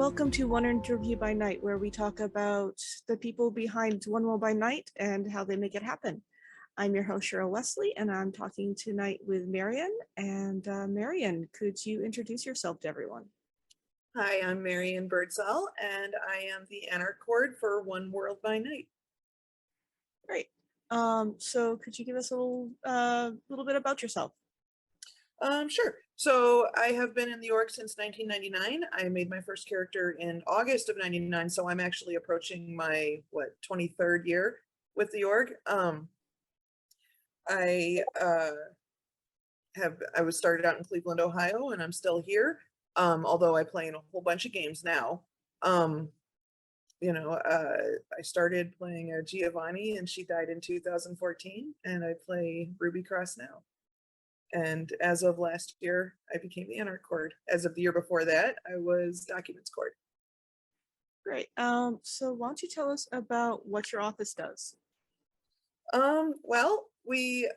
Welcome to One Interview by Night, where we talk about the people behind One World by Night and how they make it happen. I'm your host, Sheryl Westleigh, and I'm talking tonight with Marion. And Marion, could you introduce yourself to everyone? Hi, I'm Marion Birdsall, and I am the Anarch Cord for One World by Night. Great. So could you give us a little bit about yourself? Sure. So I have been in the org since 1999. I made my first character in August of 99, so I'm actually approaching my, 23rd year with the org. I was started out in Cleveland, Ohio, and I'm still here, although I play in a whole bunch of games now. I started playing a Giovanni, and she died in 2014, and I play Ruby Cross now. And as of last year, I became the Anarch Cord. As of the year before that, I was Documents Cord. Great. So why don't you tell us about what your office does? Well, we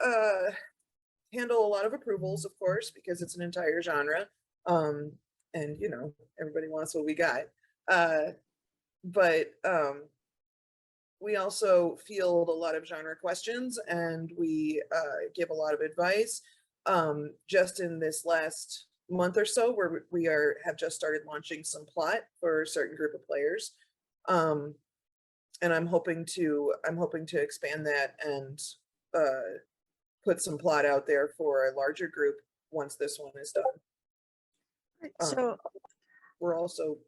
handle a lot of approvals, of course, because it's an entire genre. And everybody wants what we got. But we also field a lot of genre questions, and we give a lot of advice. Just in this last month or so, where we have just started launching some plot for a certain group of players, and I'm hoping to expand that and put some plot out there for a larger group once this one is done. Right, so we're also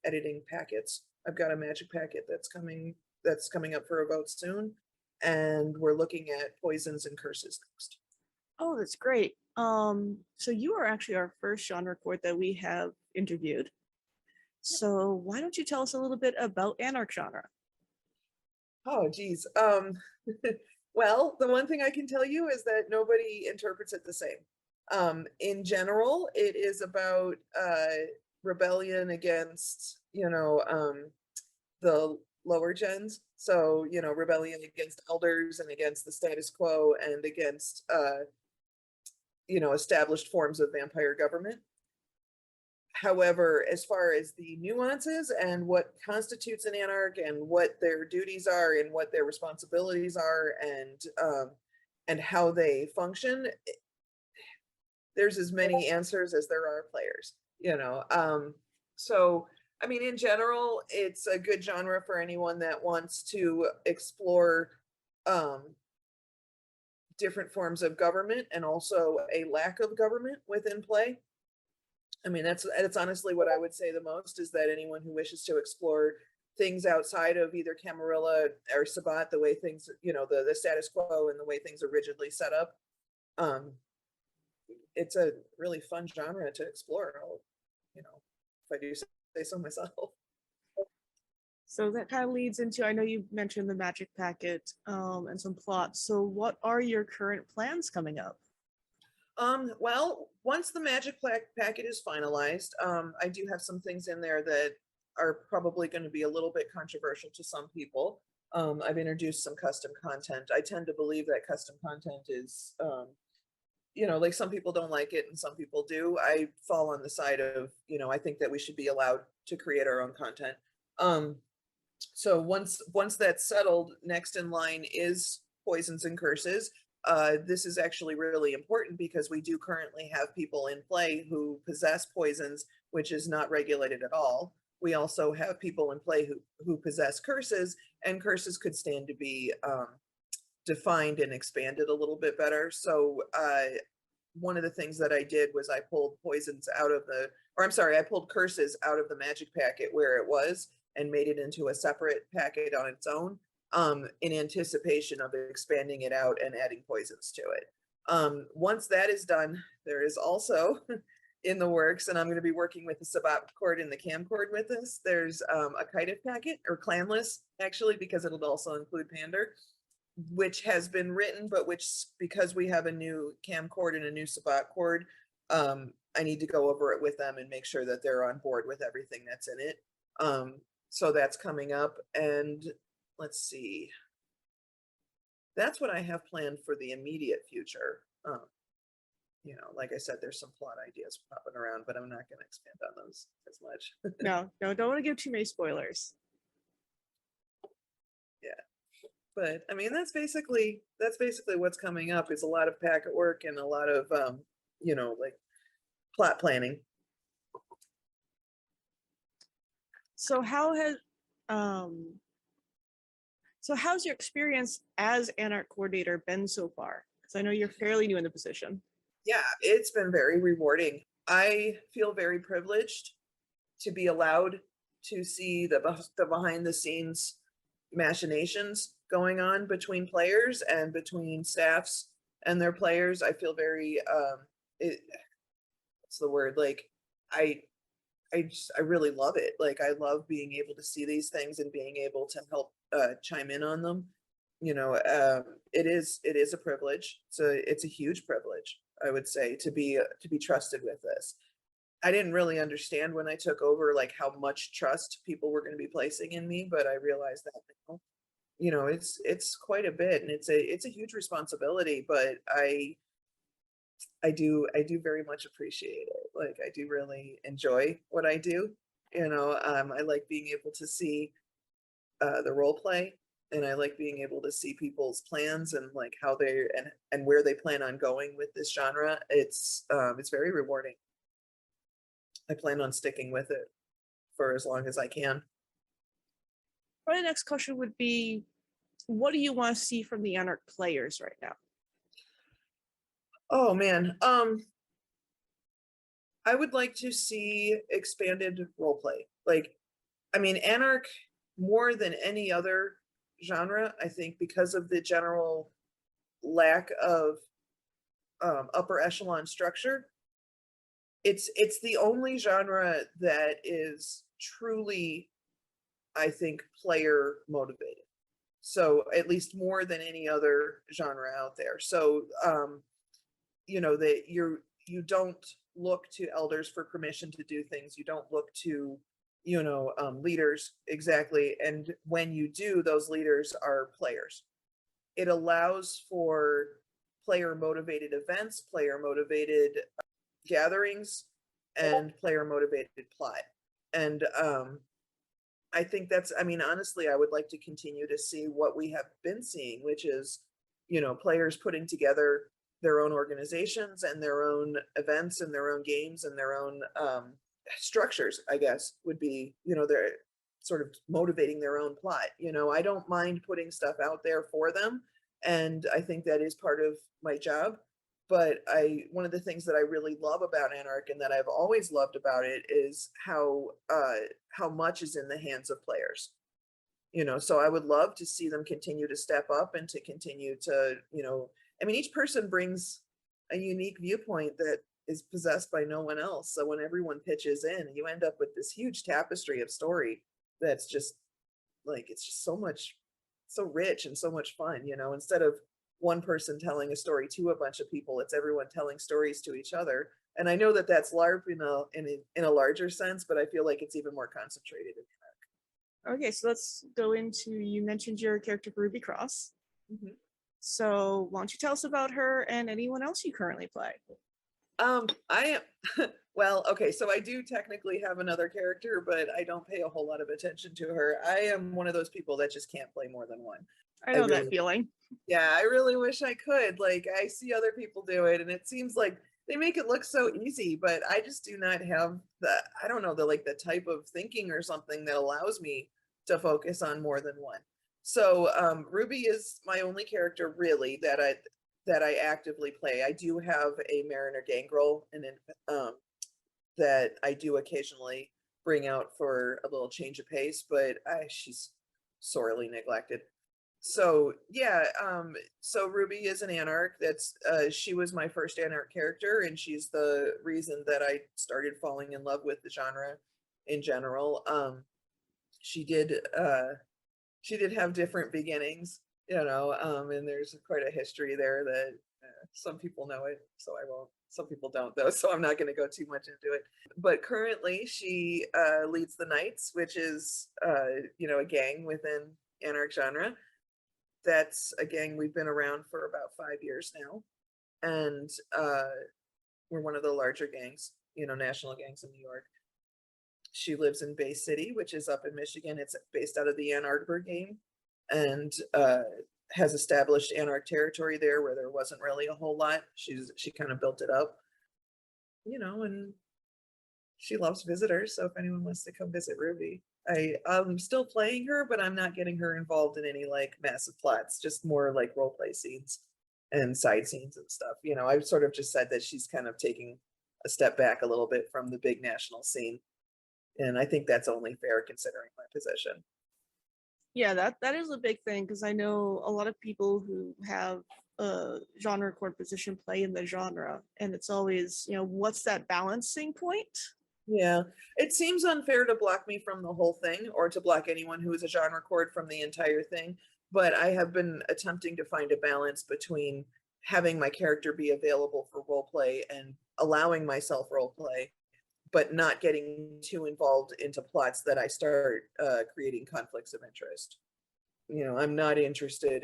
editing packets. I've got a magic packet that's coming up for a vote soon, and we're looking at poisons and curses next. Oh, that's great. So you are actually our first genre cord that we have interviewed. So why don't you tell us a little bit about Anarch genre? Oh, geez. Well, the one thing I can tell you is that nobody interprets it the same. In general, it is about rebellion against, the lower gens. So, rebellion against elders and against the status quo and against established forms of vampire government. However, as far as the nuances and what constitutes an anarch and what their duties are and what their responsibilities are and how they function, there's as many answers as there are players, So, I mean, in general, it's a good genre for anyone that wants to explore different forms of government and also a lack of government within play. I mean, that's honestly what I would say the most, is that anyone who wishes to explore things outside of either Camarilla or Sabbat, the way things, the status quo and the way things are rigidly set up, it's a really fun genre to explore, if I do say so myself. So that kind of leads into, I know you mentioned the magic packet and some plots. So what are your current plans coming up? Well, once the magic packet is finalized, I do have some things in there that are probably going to be a little bit controversial to some people. I've introduced some custom content. I tend to believe that custom content is, like, some people don't like it and some people do. I fall on the side of, I think that we should be allowed to create our own content. So once that's settled, next in line is poisons and curses. This is actually really important because we do currently have people in play who possess poisons, which is not regulated at all. We also have people in play who possess curses, and curses could stand to be defined and expanded a little bit better. So one of the things that I did was I pulled I pulled curses out of the magic packet where it was and made it into a separate packet on its own, in anticipation of expanding it out and adding poisons to it. Once that is done, there is also in the works, and I'm going to be working with the Sabbat cord and the Cam cord with this. There's a Kaitif packet, or clanless, actually, because it'll also include Pander, which has been written, but which, because we have a new Cam cord and a new Sabbat cord, I need to go over it with them and make sure that they're on board with everything that's in it. So that's coming up, and let's see. That's what I have planned for the immediate future. you know, like I said, there's some plot ideas popping around, but I'm not going to expand on those as much. No, don't want to give too many spoilers. Yeah, but I mean, that's basically what's coming up, is a lot of packet work and a lot of you know, like plot planning. So how's your experience as Anarch Coordinator been so far? Because I know you're fairly new in the position. Yeah, it's been very rewarding. I feel very privileged to be allowed to see the behind the scenes machinations going on between players and between staffs and their players. I feel very what's the word, like I I really love it. Like, I love being able to see these things and being able to help chime in on them. You know, it is a privilege. So it's a huge privilege, I would say, to be trusted with this. I didn't really understand when I took over, like, how much trust people were going to be placing in me, but I realized that now, you know, it's quite a bit, and it's a huge responsibility, but I do very much appreciate it. Like, I do really enjoy what I do. You know, I like being able to see the role play, and I like being able to see people's plans and like how they and where they plan on going with this genre. It's very rewarding. I plan on sticking with it for as long as I can. My next question would be, what do you want to see from the Anarch players right now? Oh man, I would like to see expanded roleplay. Like, I mean, Anarch, more than any other genre, I think, because of the general lack of upper echelon structure, it's the only genre that is truly, I think, player motivated. So at least more than any other genre out there. So you know, that you don't look to elders for permission to do things. You don't look to, you know, leaders exactly. And when you do, those leaders are players. It allows for player motivated events, player motivated gatherings, and player motivated plot. And I think that's, I mean, honestly, I would like to continue to see what we have been seeing, which is, you know, players putting together their own organizations and their own events and their own games and their own structures, I guess, would be, you know, they're sort of motivating their own plot. You know, I don't mind putting stuff out there for them, and I think that is part of my job. But one of the things that I really love about Anarch, and that I've always loved about it, is how much is in the hands of players. You know, so I would love to see them continue to step up and to continue to, you know, I mean, each person brings a unique viewpoint that is possessed by no one else. So when everyone pitches in, you end up with this huge tapestry of story that's just like, it's just so much, so rich and so much fun, you know, instead of one person telling a story to a bunch of people, it's everyone telling stories to each other. And I know that that's LARP in a larger sense, but I feel like it's even more concentrated in Okay, so let's go into, you mentioned your character Ruby Cross. Mhm. So why don't you tell us about her and anyone else you currently play? I am, well, okay, so I do technically have another character, but I don't pay a whole lot of attention to her. I am one of those people that just can't play more than one. I know that feeling. Yeah, I really wish I could. Like, I see other people do it, and it seems like they make it look so easy, but I just do not have I don't know, the type of thinking or something that allows me to focus on more than one. So Ruby is my only character really that I actively play. I do have a Mariner Gangrel and that I do occasionally bring out for a little change of pace, but she's sorely neglected. So yeah, so Ruby is an Anarch. That's she was my first Anarch character, and she's the reason that I started falling in love with the genre in general. She did have different beginnings, you know, and there's quite a history there that some people know it, so I won't. Some people don't though, so I'm not going to go too much into it. But currently she leads the Knights, which is you know, a gang within Anarch genre. That's a gang we've been around for about 5 years now, and We're one of the larger gangs, national gangs in New York. She lives in Bay City, which is up in Michigan. It's based out of the Ann Arbor game, and has established Anarch territory there where there wasn't really a whole lot. She kind of built it up, and she loves visitors. So if anyone wants to come visit Ruby, I'm still playing her, but I'm not getting her involved in any like massive plots, just more like role play scenes and side scenes and stuff. I've sort of just said that she's kind of taking a step back a little bit from the big national scene. And I think that's only fair considering my position. Yeah, that is a big thing, because I know a lot of people who have a genre core position play in the genre, and it's always, what's that balancing point? Yeah, it seems unfair to block me from the whole thing, or to block anyone who is a genre cord from the entire thing. But I have been attempting to find a balance between having my character be available for role play and allowing myself role play, but not getting too involved into plots that I start creating conflicts of interest. I'm not interested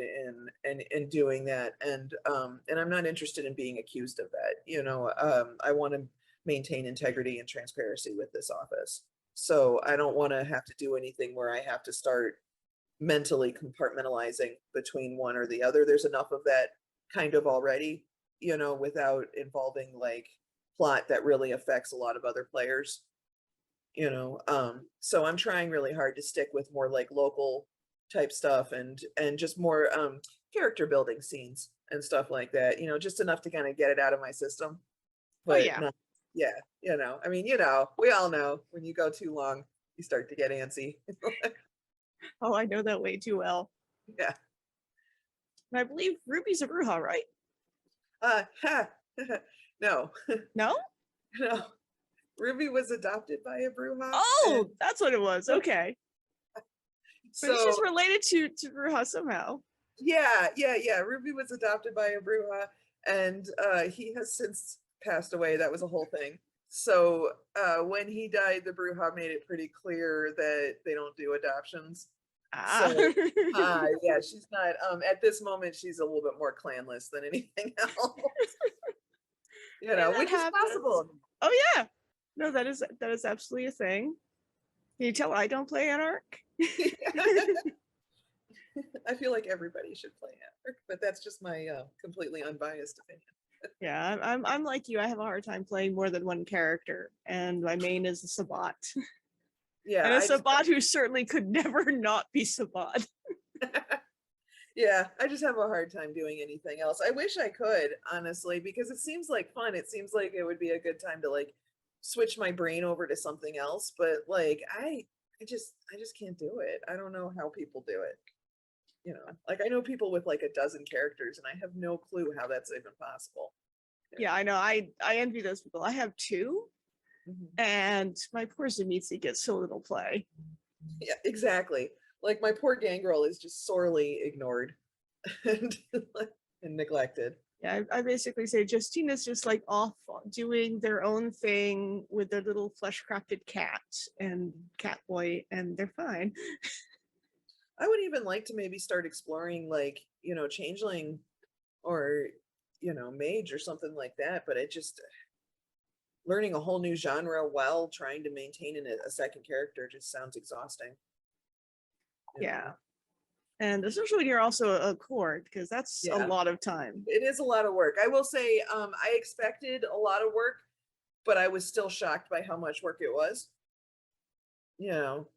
in doing that, and I'm not interested in being accused of that. I want to maintain integrity and transparency with this office. So I don't want to have to do anything where I have to start mentally compartmentalizing between one or the other. There's enough of that kind of already, without involving like plot that really affects a lot of other players. So I'm trying really hard to stick with more like local type stuff and just more character building scenes and stuff like that, just enough to kind of get it out of my system. But oh yeah. not, yeah, I mean, we all know when you go too long, you start to get antsy. Oh, I know that way too well. Yeah. And I believe Ruby's a Bruja, right? No. No? No. Ruby was adopted by a Bruja. Oh, that's what it was. Okay. So But she's related to Bruja somehow. yeah. Ruby was adopted by a Bruja, and he has since passed away. That was a whole thing. So when he died, the Bruja made it pretty clear that they don't do adoptions. Ah. So yeah, she's not at this moment, she's a little bit more clanless than anything else. Which happens. Is possible. Oh yeah. No, that is absolutely a thing. Can you tell I don't play Anarch? I feel like everybody should play Anarch, but that's just my completely unbiased opinion. Yeah, I'm like you. I have a hard time playing more than one character, and my main is a Sabbat. Yeah, and a Sabbat who certainly could never not be Sabbat. Yeah, I just have a hard time doing anything else. I wish I could, honestly, because it seems like fun. It seems like it would be a good time to like switch my brain over to something else, but like I just can't do it. I don't know how people do it. Like I know people with like a dozen characters, and I have no clue how that's even possible. Yeah, I know. I envy those people. I have two, and my poor Zemitzi gets so little play. Yeah, exactly. Like my poor gangrel is just sorely ignored and neglected. Yeah, I basically say Justina's just like off doing their own thing with their little flesh crafted cat and Catboy, and they're fine. I would even like to maybe start exploring like, changeling or, mage or something like that. But it just, learning a whole new genre while trying to maintain a second character just sounds exhausting. Yeah. And especially when you're also a cord, because that's a lot of time. It is a lot of work. I will say I expected a lot of work, but I was still shocked by how much work it was.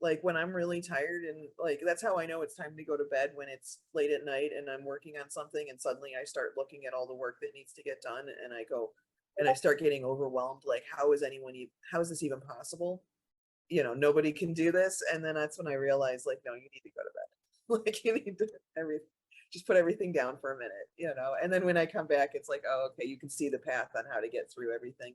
Like when I'm really tired, and like that's how I know it's time to go to bed, when it's late at night and I'm working on something and suddenly I start looking at all the work that needs to get done, and I go and I start getting overwhelmed, like how is this even possible? Nobody can do this. And then that's when I realized, like, no, you need to go to bed. Like you need to just put everything down for a minute, and then when I come back, it's like, oh, okay, you can see the path on how to get through everything.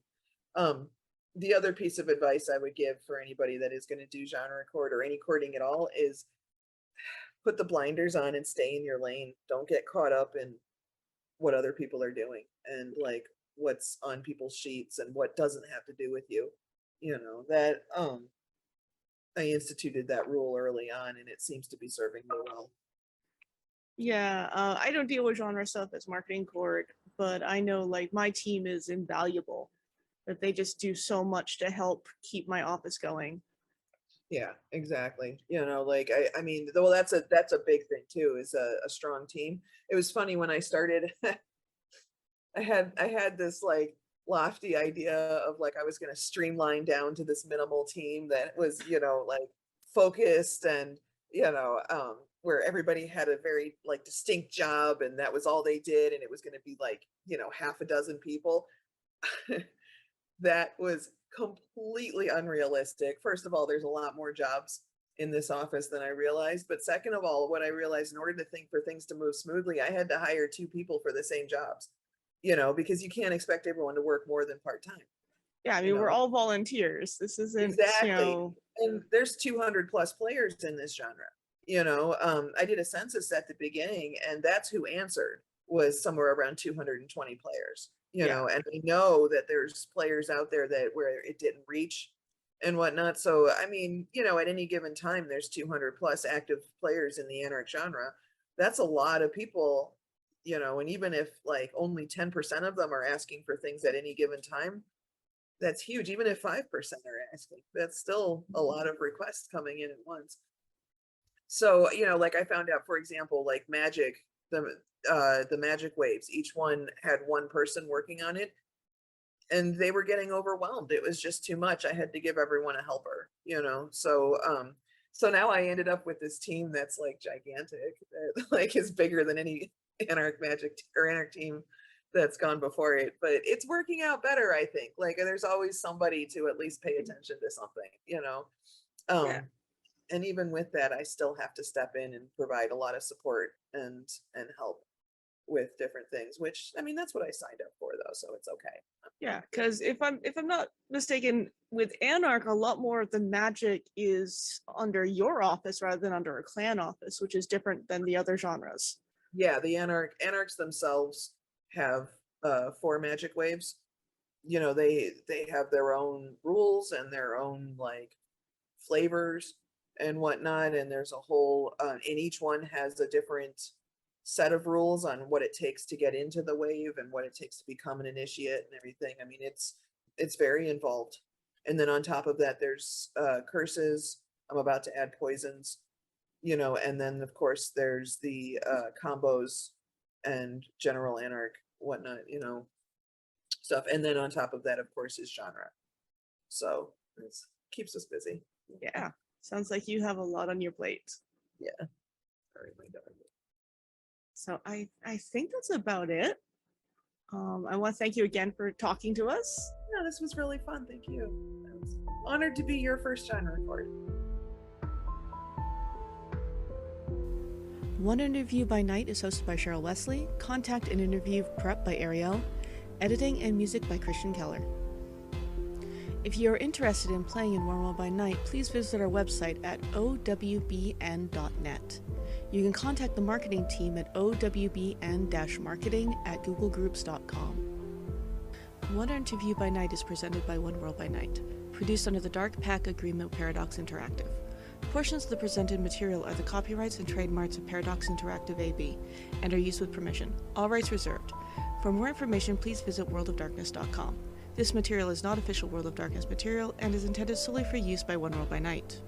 The other piece of advice I would give for anybody that is going to do genre cord or any cording at all is put the blinders on and stay in your lane. Don't get caught up in what other people are doing and like what's on people's sheets and what doesn't have to do with you. That I instituted that rule early on, and it seems to be serving me well. Yeah, I don't deal with genre stuff as marketing cord, but I know like my team is invaluable that they just do so much to help keep my office going. Yeah, exactly. You know, like I mean, well, that's a big thing too, is a strong team. It was funny when I started, I had this like lofty idea of like I was going to streamline down to this minimal team that was, you know, like focused and, you know, where everybody had a very like distinct job and that was all they did, and it was going to be like, you know, half a dozen people. That was completely unrealistic. First of all, there's a lot more jobs in this office than I realized. But second of all, what I realized, in order to think for things to move smoothly, I had to hire 2 people for the same jobs, you know, because you can't expect everyone to work more than part-time, Yeah, I you mean, we're know. all volunteers. This isn't, Exactly. And there's 200 plus players in this genre. You know, I did a census at the beginning, and that's who answered, was somewhere around 220 players. You yeah. know, and we know that there's players out there that where it didn't reach and whatnot. So I mean, you know, at any given time, there's 200 plus active players in the Anarch genre. That's a lot of people, you know, and even if like only 10% of them are asking for things at any given time, that's huge. Even if 5% are asking, that's still a lot of requests coming in at once. So, you know, like I found out, for example, like Magic, the Magic waves, each one had one person working on it, and they were getting overwhelmed. It was just too much. I had to give everyone a helper, you know. So now I ended up with this team that's like gigantic, that like is bigger than any Anarch Magic or Anarch team that's gone before it. But it's working out better, I think. Like there's always somebody to at least pay attention to something, you know. Yeah. And even with that, I still have to step in and provide a lot of support and help with different things, which I mean, that's what I signed up for though, so it's okay. Yeah, because if I'm not mistaken, with Anarch, a lot more of the magic is under your office rather than under a clan office, which is different than the other genres. Yeah, the Anarchs themselves have 4 magic waves. You know, they have their own rules and their own like flavors and whatnot, and there's a whole and each one has a different set of rules on what it takes to get into the wave and what it takes to become an initiate and everything. I mean, it's very involved. And then on top of that, there's curses. I'm about to add poisons, you know, and then of course there's the combos and general anarch whatnot, you know, stuff. And then on top of that, of course, is genre. So it keeps us busy. Yeah, sounds like you have a lot on your plate. Yeah. Sorry, my dog. So I think that's about it. I want to thank you again for talking to us. Yeah, this was really fun. Thank you. I was honored to be your first genre record. One Interview by Night is hosted by Sheryl Westleigh. Contact and interview prep by Ariel. Editing and music by Christian Keller. If you are interested in playing in One World by Night, please visit our website at OWbN.net. You can contact the marketing team at OWbN-marketing@googlegroups.com. One Interview by Night is presented by One World by Night, produced under the Dark Pack Agreement with Paradox Interactive. Portions of the presented material are the copyrights and trademarks of Paradox Interactive AB and are used with permission. All rights reserved. For more information, please visit worldofdarkness.com. This material is not official World of Darkness material and is intended solely for use by One World by Night.